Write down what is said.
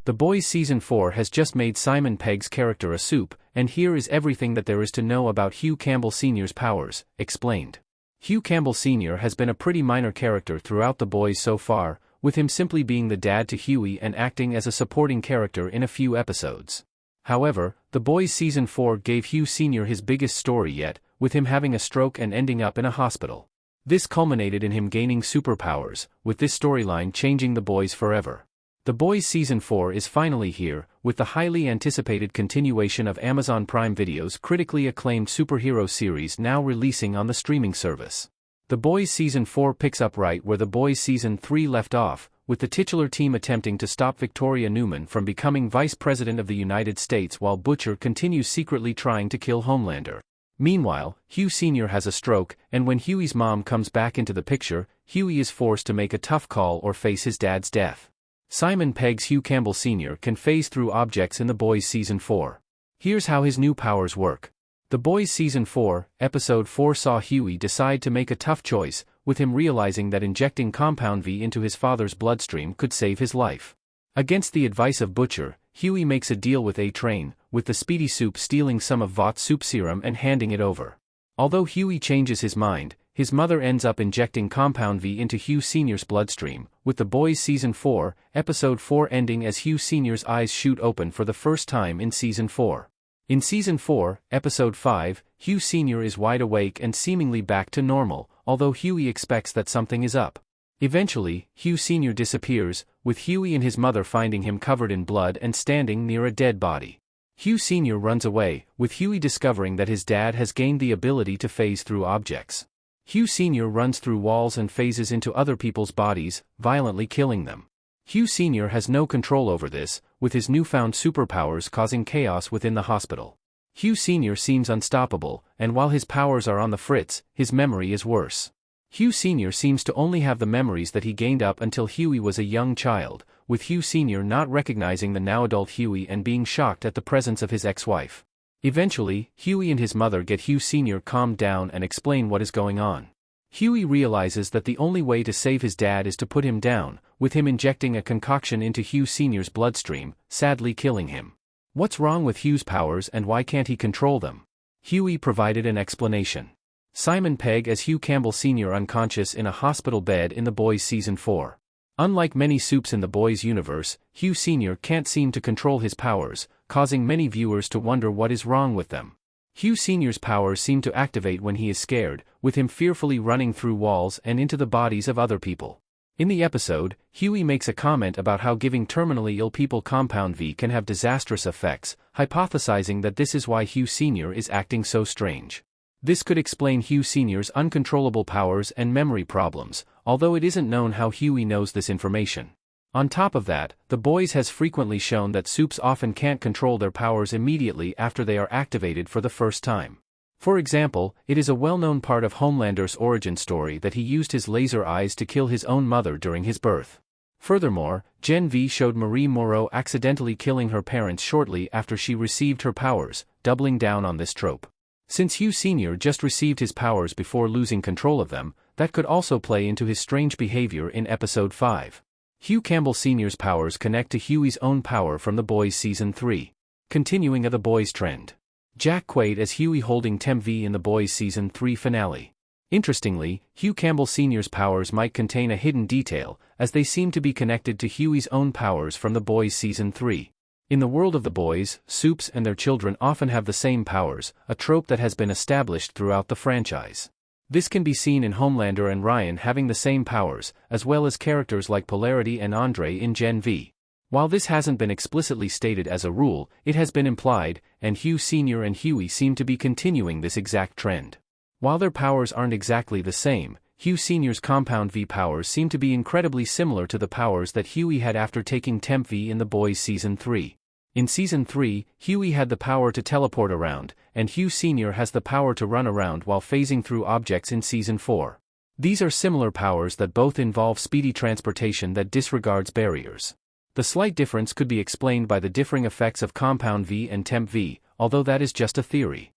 The Boys Season 4 has just made Simon Pegg's character a Supe, and here is everything that there is to know about Hugh Campbell Sr.'s powers, explained. Hugh Campbell Sr. has been a pretty minor character throughout The Boys so far, with him simply being the dad to Hughie and acting as a supporting character in a few episodes. However, The Boys Season 4 gave Hugh Sr. his biggest story yet, with him having a stroke and ending up in a hospital. This culminated in him gaining superpowers, with this storyline changing The Boys forever. The Boys Season 4 is finally here, with the highly anticipated continuation of Amazon Prime Video's critically acclaimed superhero series now releasing on the streaming service. The Boys Season 4 picks up right where The Boys Season 3 left off, with the titular team attempting to stop Victoria Newman from becoming Vice President of the United States while Butcher continues secretly trying to kill Homelander. Meanwhile, Hugh Sr. has a stroke, and when Hughie's mom comes back into the picture, Hughie is forced to make a tough call or face his dad's death. Simon Pegg's Hugh Campbell Sr. can phase through objects in The Boys Season 4. Here's how his new powers work. The Boys Season 4, Episode 4 saw Hughie decide to make a tough choice, with him realizing that injecting Compound V into his father's bloodstream could save his life. Against the advice of Butcher, Hughie makes a deal with A-Train, with the speedy Supe stealing some of Vought's soup serum and handing it over. Although Hughie changes his mind, his mother ends up injecting Compound V into Hugh Sr.'s bloodstream, with The Boys Season 4, Episode 4 ending as Hugh Sr.'s eyes shoot open for the first time in Season 4. In Season 4, Episode 5, Hugh Sr. is wide awake and seemingly back to normal, although Hughie expects that something is up. Eventually, Hugh Sr. disappears, with Hughie and his mother finding him covered in blood and standing near a dead body. Hugh Sr. runs away, with Hughie discovering that his dad has gained the ability to phase through objects. Hugh Sr. runs through walls and phases into other people's bodies, violently killing them. Hugh Sr. has no control over this, with his newfound superpowers causing chaos within the hospital. Hugh Sr. seems unstoppable, and while his powers are on the fritz, his memory is worse. Hugh Sr. seems to only have the memories that he gained up until Hughie was a young child, with Hugh Sr. not recognizing the now-adult Hughie and being shocked at the presence of his ex-wife. Eventually, Hughie and his mother get Hugh Sr. calmed down and explain what is going on. Hughie realizes that the only way to save his dad is to put him down, with him injecting a concoction into Hugh Sr.'s bloodstream, sadly killing him. What's wrong with Hugh's powers and why can't he control them? Hughie provided an explanation. Simon Pegg as Hugh Campbell Sr. unconscious in a hospital bed in The Boys Season 4. Unlike many Supes in The Boys universe, Hugh Sr. can't seem to control his powers, causing many viewers to wonder what is wrong with them. Hugh Sr.'s powers seem to activate when he is scared, with him fearfully running through walls and into the bodies of other people. In the episode, Hughie makes a comment about how giving terminally ill people Compound V can have disastrous effects, hypothesizing that this is why Hugh Sr. is acting so strange. This could explain Hugh Sr.'s uncontrollable powers and memory problems, although it isn't known how Hughie knows this information. On top of that, The Boys has frequently shown that Supes often can't control their powers immediately after they are activated for the first time. For example, it is a well-known part of Homelander's origin story that he used his laser eyes to kill his own mother during his birth. Furthermore, Gen V showed Marie Moreau accidentally killing her parents shortly after she received her powers, doubling down on this trope. Since Hugh Sr. just received his powers before losing control of them, that could also play into his strange behavior in Episode 5. Hugh Campbell Sr.'s powers connect to Hughie's own power from The Boys Season 3. Continuing a The Boys trend. Jack Quaid as Hughie holding Temp V in The Boys Season 3 finale. Interestingly, Hugh Campbell Sr.'s powers might contain a hidden detail, as they seem to be connected to Hughie's own powers from The Boys Season 3. In the world of The Boys, Supes and their children often have the same powers, a trope that has been established throughout the franchise. This can be seen in Homelander and Ryan having the same powers, as well as characters like Polarity and Andre in Gen V. While this hasn't been explicitly stated as a rule, it has been implied, and Hugh Sr. and Hughie seem to be continuing this exact trend. While their powers aren't exactly the same, Hugh Sr.'s Compound V powers seem to be incredibly similar to the powers that Hughie had after taking Temp V in The Boys Season 3. In Season 3, Hughie had the power to teleport around, and Hugh Sr. has the power to run around while phasing through objects in Season 4. These are similar powers that both involve speedy transportation that disregards barriers. The slight difference could be explained by the differing effects of Compound V and Temp V, although that is just a theory.